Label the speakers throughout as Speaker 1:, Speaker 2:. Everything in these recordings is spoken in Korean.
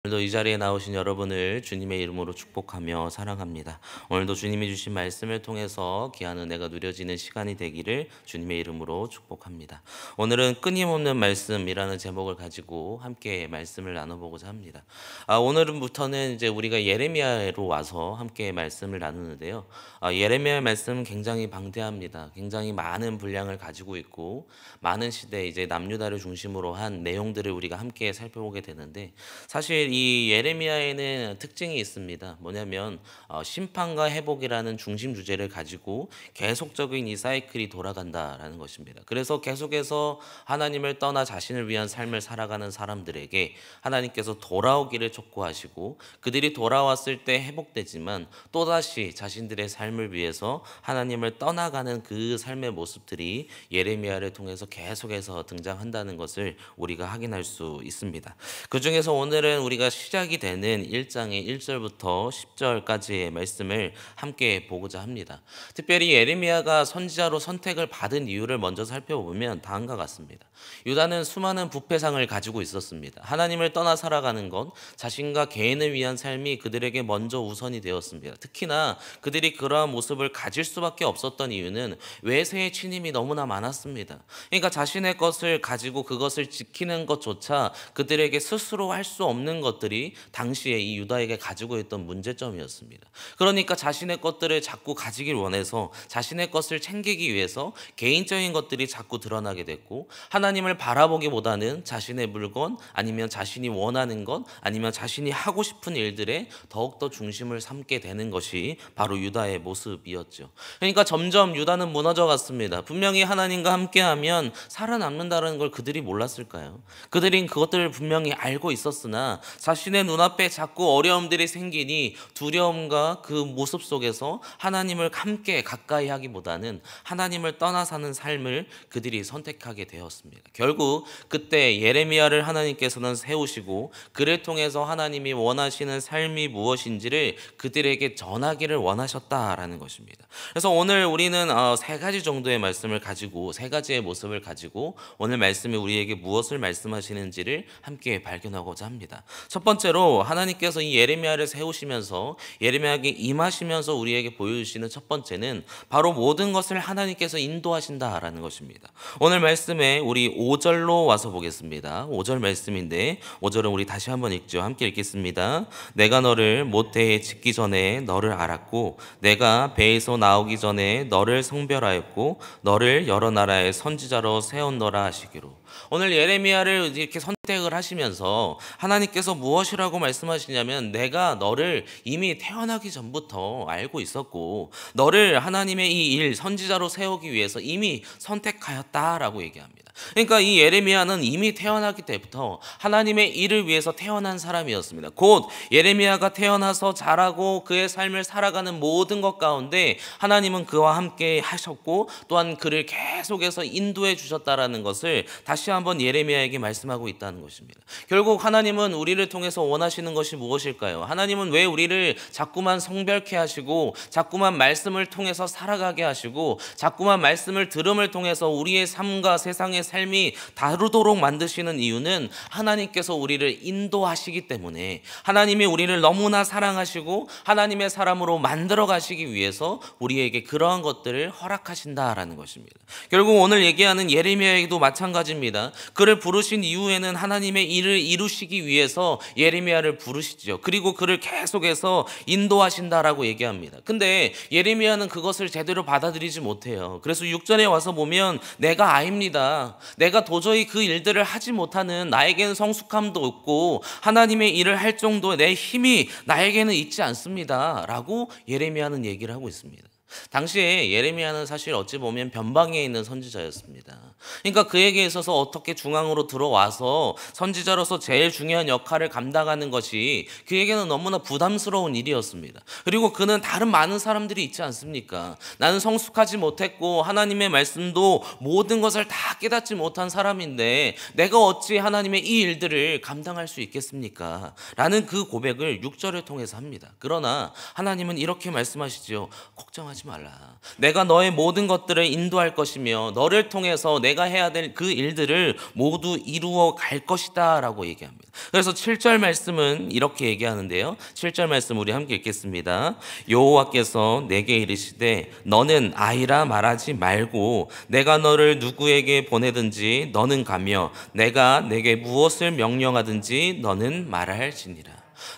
Speaker 1: 오늘도 이 자리에 나오신 여러분을 주님의 이름으로 축복하며 사랑합니다. 오늘도 주님이 주신 말씀을 통해서 귀한 은혜가 누려지는 시간이 되기를 주님의 이름으로 축복합니다. 오늘은 끊임없는 말씀이라는 제목을 가지고 함께 말씀을 나눠보고자 합니다. 오늘부터는 이제 우리가 예레미야로 와서 함께 말씀을 나누는데요. 예레미야의 말씀은 굉장히 방대합니다. 굉장히 많은 분량을 가지고 있고 많은 시대 이제 남유다를 중심으로 한 내용들을 우리가 함께 살펴보게 되는데, 사실 이 예레미야에는 특징이 있습니다. 뭐냐면 심판과 회복이라는 중심 주제를 가지고 계속적인 이 사이클이 돌아간다라는 것입니다. 그래서 계속해서 하나님을 떠나 자신을 위한 삶을 살아가는 사람들에게 하나님께서 돌아오기를 촉구하시고, 그들이 돌아왔을 때 회복되지만 또다시 자신들의 삶을 위해서 하나님을 떠나가는 그 삶의 모습들이 예레미야를 통해서 계속해서 등장한다는 것을 우리가 확인할 수 있습니다. 그 중에서 오늘은 우리가 시작이 되는 1장의 1절부터 10절까지의 말씀을 함께 보고자 합니다. 특별히 예레미야가 선지자로 선택을 받은 이유를 먼저 살펴보면 다음과 같습니다. 유다는 수많은 부패상을 가지고 있었습니다. 하나님을 떠나 살아가는 것, 자신과 개인을 위한 삶이 그들에게 먼저 우선이 되었습니다. 특히나 그들이 그러한 모습을 가질 수밖에 없었던 이유는 외세의 침입이 너무나 많았습니다. 그러니까 자신의 것을 가지고 그것을 지키는 것조차 그들에게 스스로 할 수 없는 것들이 당시에 이 유다에게 가지고 있던 문제점이었습니다. 그러니까 자신의 것들을 자꾸 가지길 원해서 자신의 것을 챙기기 위해서 개인적인 것들이 자꾸 드러나게 됐고, 하나님을 바라보기보다는 자신의 물건, 아니면 자신이 원하는 것, 아니면 자신이 하고 싶은 일들에 더욱더 중심을 삼게 되는 것이 바로 유다의 모습이었죠. 그러니까 점점 유다는 무너져 갔습니다. 분명히 하나님과 함께하면 살아남는다는 걸 그들이 몰랐을까요? 그들은 그것들을 분명히 알고 있었으나 자신의 눈앞에 자꾸 어려움들이 생기니 두려움과 그 모습 속에서 하나님을 함께 가까이 하기보다는 하나님을 떠나 사는 삶을 그들이 선택하게 되었습니다. 결국 그때 예레미야를 하나님께서는 세우시고 그를 통해서 하나님이 원하시는 삶이 무엇인지를 그들에게 전하기를 원하셨다라는 것입니다. 그래서 오늘 우리는 세 가지 정도의 말씀을 가지고, 세 가지의 모습을 가지고 오늘 말씀이 우리에게 무엇을 말씀하시는지를 함께 발견하고자 합니다. 첫 번째로 하나님께서 이 예레미야를 세우시면서 예레미야에게 임하시면서 우리에게 보여주시는 첫 번째는 바로 모든 것을 하나님께서 인도하신다라는 것입니다. 오늘 말씀에 우리 5절로 와서 보겠습니다. 5절 말씀인데 5절은 우리 다시 한번 읽죠. 함께 읽겠습니다. 내가 너를 모태에 짓기 전에 너를 알았고, 내가 배에서 나오기 전에 너를 성별하였고, 너를 여러 나라의 선지자로 세웠노라 하시기로. 오늘 예레미야를 이렇게 선택을 하시면서 하나님께서 무엇이라고 말씀하시냐면, 내가 너를 이미 태어나기 전부터 알고 있었고 너를 하나님의 이 일 선지자로 세우기 위해서 이미 선택하였다라고 얘기합니다. 그러니까 이 예레미야는 이미 태어나기 때부터 하나님의 일을 위해서 태어난 사람이었습니다. 곧 예레미야가 태어나서 자라고 그의 삶을 살아가는 모든 것 가운데 하나님은 그와 함께 하셨고 또한 그를 계속해서 인도해 주셨다라는 것을 다시 한번 예레미야에게 말씀하고 있다는 것입니다. 결국 하나님은 우리를 통해서 원하시는 것이 무엇일까요? 하나님은 왜 우리를 자꾸만 성별케 하시고 자꾸만 말씀을 통해서 살아가게 하시고 자꾸만 말씀을 들음을 통해서 우리의 삶과 세상의 삶이 다르도록 만드시는 이유는 하나님께서 우리를 인도하시기 때문에, 하나님이 우리를 너무나 사랑하시고 하나님의 사람으로 만들어 가시기 위해서 우리에게 그러한 것들을 허락하신다라는 것입니다. 결국 오늘 얘기하는 예레미야에게도 마찬가지입니다. 그를 부르신 이후에는 하나님의 일을 이루시기 위해서 예레미야를 부르시죠. 그리고 그를 계속해서 인도하신다라고 얘기합니다. 근데 예레미야는 그것을 제대로 받아들이지 못해요. 그래서 6절에 와서 보면 내가 아입니다. 내가 도저히 그 일들을 하지 못하는, 나에게는 성숙함도 없고 하나님의 일을 할 정도의 내 힘이 나에게는 있지 않습니다 라고 예레미야는 얘기를 하고 있습니다. 당시에 예레미야는 사실 어찌 보면 변방에 있는 선지자였습니다. 그러니까 그에게 있어서 어떻게 중앙으로 들어와서 선지자로서 제일 중요한 역할을 감당하는 것이 그에게는 너무나 부담스러운 일이었습니다. 그리고 그는 다른 많은 사람들이 있지 않습니까? 나는 성숙하지 못했고 하나님의 말씀도 모든 것을 다 깨닫지 못한 사람인데 내가 어찌 하나님의 이 일들을 감당할 수 있겠습니까? 라는 그 고백을 6절을 통해서 합니다. 그러나 하나님은 이렇게 말씀하시죠. 걱정하지 말라. 내가 너의 모든 것들을 인도할 것이며 너를 통해서 내 내가 해야 될 그 일들을 모두 이루어 갈 것이다 라고 얘기합니다. 그래서 7절 말씀은 이렇게 얘기하는데요. 7절 말씀 우리 함께 읽겠습니다. 여호와께서 내게 이르시되 너는 아이라 말하지 말고 내가 너를 누구에게 보내든지 너는 가며 내가 내게 무엇을 명령하든지 너는 말할지니라.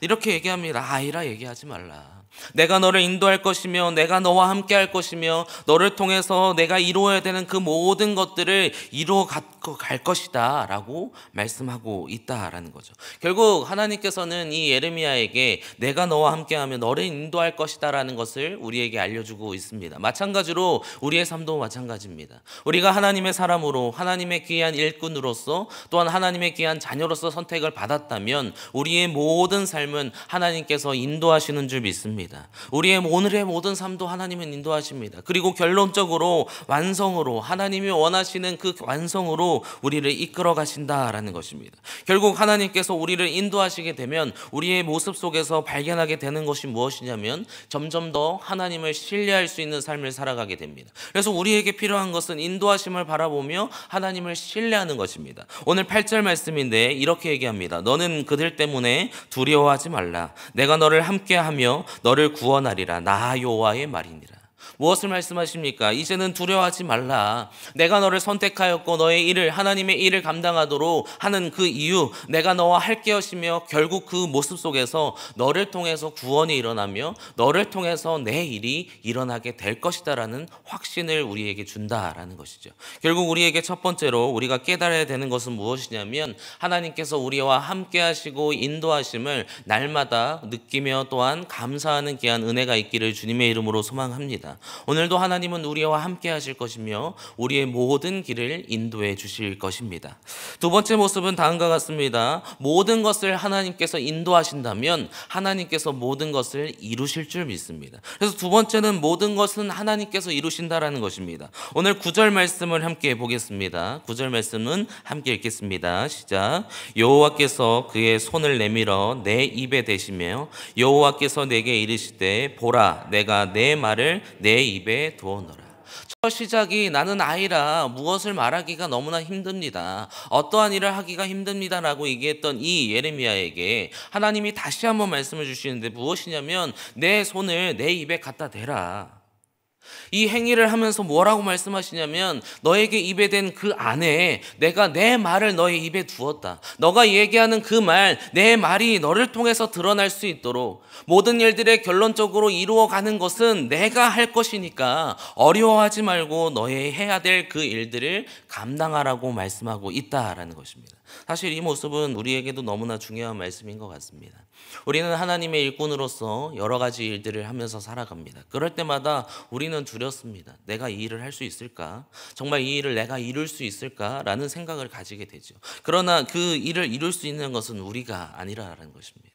Speaker 1: 이렇게 얘기합니다. 아이라 얘기하지 말라. 내가 너를 인도할 것이며 내가 너와 함께 할 것이며 너를 통해서 내가 이루어야 되는 그 모든 것들을 이루어 갈 것이다 라고 말씀하고 있다라는 거죠. 결국 하나님께서는 이 예레미야에게 내가 너와 함께하며 너를 인도할 것이다 라는 것을 우리에게 알려주고 있습니다. 마찬가지로 우리의 삶도 마찬가지입니다. 우리가 하나님의 사람으로 하나님의 귀한 일꾼으로서 또한 하나님의 귀한 자녀로서 선택을 받았다면 우리의 모든 삶은 하나님께서 인도하시는 줄 믿습니다. 우리의 오늘의 모든 삶도 하나님은 인도하십니다. 그리고 결론적으로 완성으로 하나님이 원하시는 그 완성으로 우리를 이끌어 가신다라는 것입니다. 결국 하나님께서 우리를 인도하시게 되면 우리의 모습 속에서 발견하게 되는 것이 무엇이냐면 점점 더 하나님을 신뢰할 수 있는 삶을 살아가게 됩니다. 그래서 우리에게 필요한 것은 인도하심을 바라보며 하나님을 신뢰하는 것입니다. 오늘 8절 말씀인데 이렇게 얘기합니다. 너는 그들 때문에 두려워하지 말라. 내가 너를 함께하며 너를 구원하리라. 나 여호와의 말이니라. 무엇을 말씀하십니까? 이제는 두려워하지 말라. 내가 너를 선택하였고 너의 일을 하나님의 일을 감당하도록 하는 그 이유, 내가 너와 함께 하시며 결국 그 모습 속에서 너를 통해서 구원이 일어나며 너를 통해서 내 일이 일어나게 될 것이다라는 확신을 우리에게 준다라는 것이죠. 결국 우리에게 첫 번째로 우리가 깨달아야 되는 것은 무엇이냐면 하나님께서 우리와 함께 하시고 인도하심을 날마다 느끼며 또한 감사하는 귀한 은혜가 있기를 주님의 이름으로 소망합니다. 오늘도 하나님은 우리와 함께 하실 것이며 우리의 모든 길을 인도해 주실 것입니다. 두 번째 모습은 다음과 같습니다. 모든 것을 하나님께서 인도하신다면 하나님께서 모든 것을 이루실 줄 믿습니다. 그래서 두 번째는 모든 것은 하나님께서 이루신다라는 것입니다. 오늘 9절 말씀을 함께 보겠습니다. 9절 말씀은 함께 읽겠습니다. 시작. 여호와께서 그의 손을 내밀어 내 입에 대시며 여호와께서 내게 이르시되 보라 내가 내 말을 내 입에 두어놓으라. 첫 시작이 나는 아이라 무엇을 말하기가 너무나 힘듭니다. 어떠한 일을 하기가 힘듭니다라고 얘기했던 이 예레미야에게 하나님이 다시 한번 말씀을 주시는데 무엇이냐면 내 손을 내 입에 갖다 대라. 이 행위를 하면서 뭐라고 말씀하시냐면 너에게 입에 댄 그 안에 내가 내 말을 너의 입에 두었다. 너가 얘기하는 그 말, 내 말이 너를 통해서 드러날 수 있도록 모든 일들의 결론적으로 이루어가는 것은 내가 할 것이니까 어려워하지 말고 너의 해야 될 그 일들을 감당하라고 말씀하고 있다라는 것입니다. 사실 이 모습은 우리에게도 너무나 중요한 말씀인 것 같습니다. 우리는 하나님의 일꾼으로서 여러 가지 일들을 하면서 살아갑니다. 그럴 때마다 우리는 두렵습니다. 내가 이 일을 할 수 있을까? 정말 이 일을 내가 이룰 수 있을까? 라는 생각을 가지게 되죠. 그러나 그 일을 이룰 수 있는 것은 우리가 아니라는 것입니다.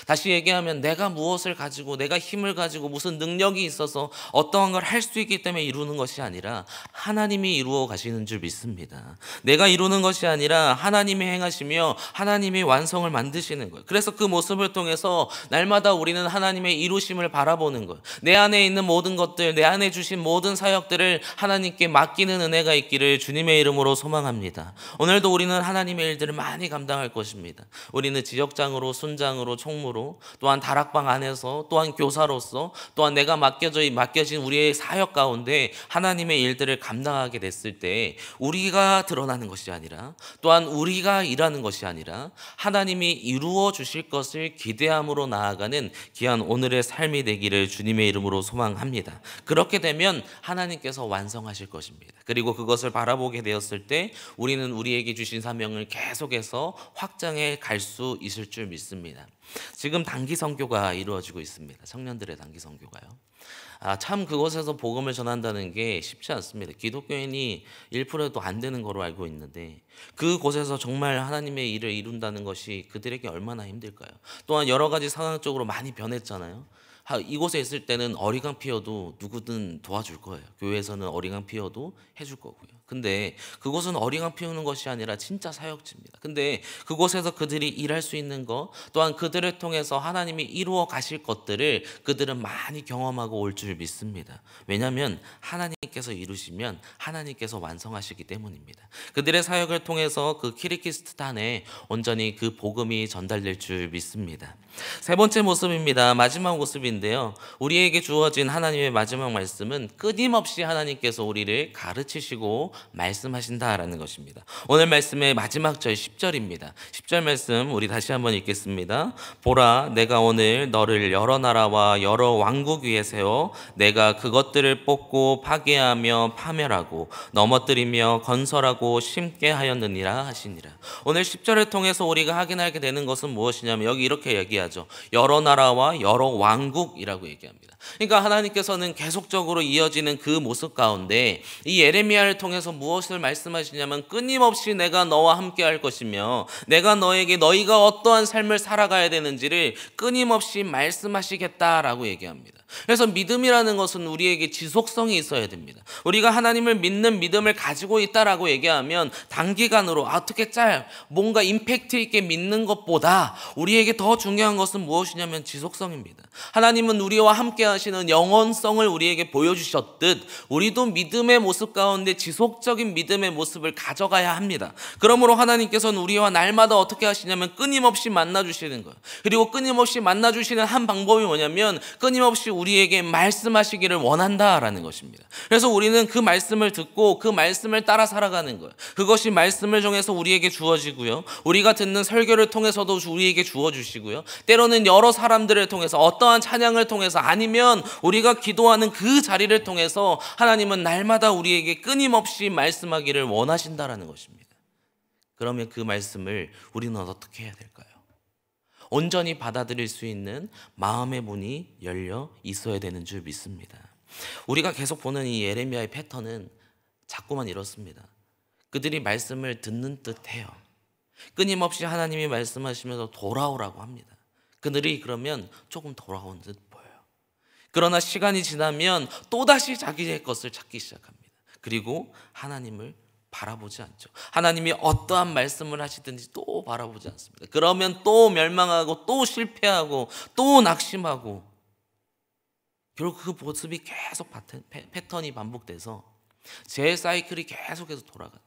Speaker 1: 다시 얘기하면 내가 무엇을 가지고 내가 힘을 가지고 무슨 능력이 있어서 어떠한 걸 할 수 있기 때문에 이루는 것이 아니라 하나님이 이루어 가시는 줄 믿습니다. 내가 이루는 것이 아니라 하나님이 행하시며 하나님이 완성을 만드시는 거예요. 그래서 그 모습을 통해서 날마다 우리는 하나님의 이루심을 바라보는 거예요. 내 안에 있는 모든 것들, 내 안에 주신 모든 사역들을 하나님께 맡기는 은혜가 있기를 주님의 이름으로 소망합니다. 오늘도 우리는 하나님의 일들을 많이 감당할 것입니다. 우리는 지역장으로, 순장으로, 총무로, 또한 다락방 안에서, 또한 교사로서, 또한 내가 맡겨진 우리의 사역 가운데 하나님의 일들을 감당하게 됐을 때 우리가 드러나는 것이 아니라 또한 우리가 일하는 것이 아니라 하나님이 이루어 주실 것을 기대함으로 나아가는 귀한 오늘의 삶이 되기를 주님의 이름으로 소망합니다. 그렇게 되면 하나님께서 완성하실 것입니다. 그리고 그것을 바라보게 되었을 때 우리는 우리에게 주신 사명을 계속해서 확장해 갈 수 있을 줄 믿습니다. 지금 단기 선교가 이루어지고 있습니다. 청년들의 단기 선교가요. 참 그곳에서 복음을 전한다는 게 쉽지 않습니다. 기독교인이 1%도 안 되는 거로 알고 있는데 그곳에서 정말 하나님의 일을 이룬다는 것이 그들에게 얼마나 힘들까요? 또한 여러 가지 상황적으로 많이 변했잖아요. 이곳에 있을 때는 어리광 피워도 누구든 도와줄 거예요. 교회에서는 어리광 피워도 해줄 거고요. 근데 그곳은 어리광 피우는 것이 아니라 진짜 사역지입니다. 근데 그곳에서 그들이 일할 수 있는 것, 또한 그들을 통해서 하나님이 이루어 가실 것들을 그들은 많이 경험하고 올 줄 믿습니다. 왜냐하면 하나님께서 이루시면 하나님께서 완성하시기 때문입니다. 그들의 사역을 통해서 그 키르기스탄에 온전히 그 복음이 전달될 줄 믿습니다. 세 번째 모습입니다. 마지막 모습인데요. 우리에게 주어진 하나님의 마지막 말씀은 끊임없이 하나님께서 우리를 가르치시고 말씀하신다라는 것입니다. 오늘 말씀의 마지막 절 10절입니다. 10절 말씀 우리 다시 한번 읽겠습니다. 보라, 내가 오늘 너를 여러 나라와 여러 왕국 위에 세워 내가 그것들을 뽑고 파괴하며 파멸하고 넘어뜨리며 건설하고 심게 하였느니라 하시니라. 오늘 10절을 통해서 우리가 확인하게 되는 것은 무엇이냐면 여기 이렇게 얘기하죠. 여러 나라와 여러 왕국이라고 얘기합니다. 그러니까 하나님께서는 계속적으로 이어지는 그 모습 가운데 이 예레미야를 통해서 무엇을 말씀하시냐면 끊임없이 내가 너와 함께 할 것이며 내가 너에게 너희가 어떠한 삶을 살아가야 되는지를 끊임없이 말씀하시겠다라고 얘기합니다. 그래서 믿음이라는 것은 우리에게 지속성이 있어야 됩니다. 우리가 하나님을 믿는 믿음을 가지고 있다라고 얘기하면 단기간으로 어떻게 뭔가 임팩트 있게 믿는 것보다 우리에게 더 중요한 것은 무엇이냐면 지속성입니다. 하나님은 우리와 함께 하시는 영원성을 우리에게 보여주셨듯 우리도 믿음의 모습 가운데 지속적인 믿음의 모습을 가져가야 합니다. 그러므로 하나님께서는 우리와 날마다 어떻게 하시냐면 끊임없이 만나주시는 거예요. 그리고 끊임없이 만나주시는 한 방법이 뭐냐면 끊임없이 우리에게 말씀하시기를 원한다라는 것입니다. 그래서 우리는 그 말씀을 듣고 그 말씀을 따라 살아가는 거예요. 그것이 말씀을 통해서 우리에게 주어지고요. 우리가 듣는 설교를 통해서도 우리에게 주어주시고요. 때로는 여러 사람들을 통해서 어떠한 찬양을 통해서 아니면 우리가 기도하는 그 자리를 통해서 하나님은 날마다 우리에게 끊임없이 말씀하기를 원하신다라는 것입니다. 그러면 그 말씀을 우리는 어떻게 해야 될까요? 온전히 받아들일 수 있는 마음의 문이 열려 있어야 되는 줄 믿습니다. 우리가 계속 보는 이 예레미야의 패턴은 자꾸만 이렇습니다. 그들이 말씀을 듣는 듯 해요. 끊임없이 하나님이 말씀하시면서 돌아오라고 합니다. 그들이 그러면 조금 돌아온 듯 보여요. 그러나 시간이 지나면 또다시 자기의 것을 찾기 시작합니다. 그리고 하나님을 바라보지 않죠. 하나님이 어떠한 말씀을 하시든지 또 바라보지 않습니다. 그러면 또 멸망하고 또 실패하고 또 낙심하고 결국 그 모습이 계속 패턴이 반복돼서 제 사이클이 계속해서 돌아가는 거예요.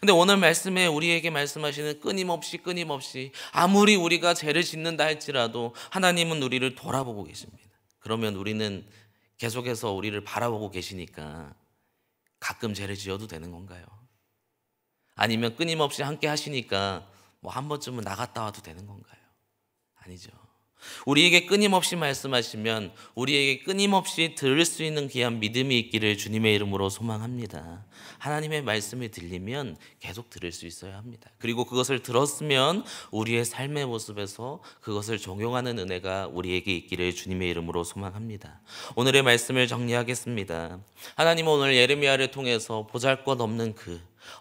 Speaker 1: 근데 오늘 말씀에 우리에게 말씀하시는 끊임없이 아무리 우리가 죄를 짓는다 할지라도 하나님은 우리를 돌아보고 계십니다. 그러면 우리는 계속해서 우리를 바라보고 계시니까 가끔 죄를 지어도 되는 건가요? 아니면 끊임없이 함께 하시니까 뭐 한 번쯤은 나갔다 와도 되는 건가요? 아니죠. 우리에게 끊임없이 말씀하시면 우리에게 끊임없이 들을 수 있는 귀한 믿음이 있기를 주님의 이름으로 소망합니다. 하나님의 말씀이 들리면 계속 들을 수 있어야 합니다. 그리고 그것을 들었으면 우리의 삶의 모습에서 그것을 적용하는 은혜가 우리에게 있기를 주님의 이름으로 소망합니다. 오늘의 말씀을 정리하겠습니다. 하나님은 오늘 예레미야를 통해서 보잘것없는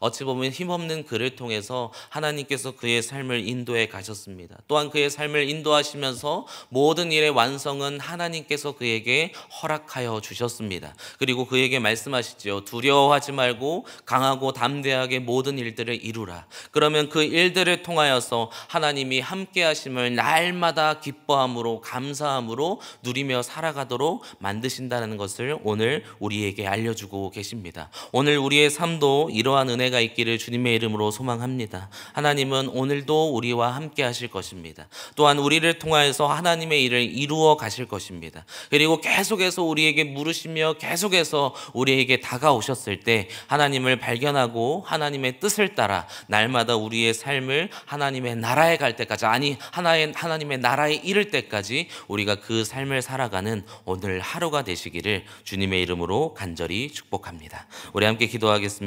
Speaker 1: 어찌 보면 힘없는 그를 통해서 하나님께서 그의 삶을 인도해 가셨습니다. 또한 그의 삶을 인도하시면서 모든 일의 완성은 하나님께서 그에게 허락하여 주셨습니다. 그리고 그에게 말씀하시죠. 두려워하지 말고 강하고 담대하게 모든 일들을 이루라. 그러면 그 일들을 통하여서 하나님이 함께 하심을 날마다 기뻐함으로 감사함으로 누리며 살아가도록 만드신다는 것을 오늘 우리에게 알려주고 계십니다. 오늘 우리의 삶도 이러한 은혜가 있기를 주님의 이름으로 소망합니다. 하나님은 오늘도 우리와 함께 하실 것입니다. 또한 우리를 통하여서 하나님의 일을 이루어 가실 것입니다. 그리고 계속해서 우리에게 물으시며 계속해서 우리에게 다가오셨을 때 하나님을 발견하고 하나님의 뜻을 따라 날마다 우리의 삶을 하나님의 나라에 갈 때까지 하나님의 나라에 이를 때까지 우리가 그 삶을 살아가는 오늘 하루가 되시기를 주님의 이름으로 간절히 축복합니다. 우리 함께 기도하겠습니다.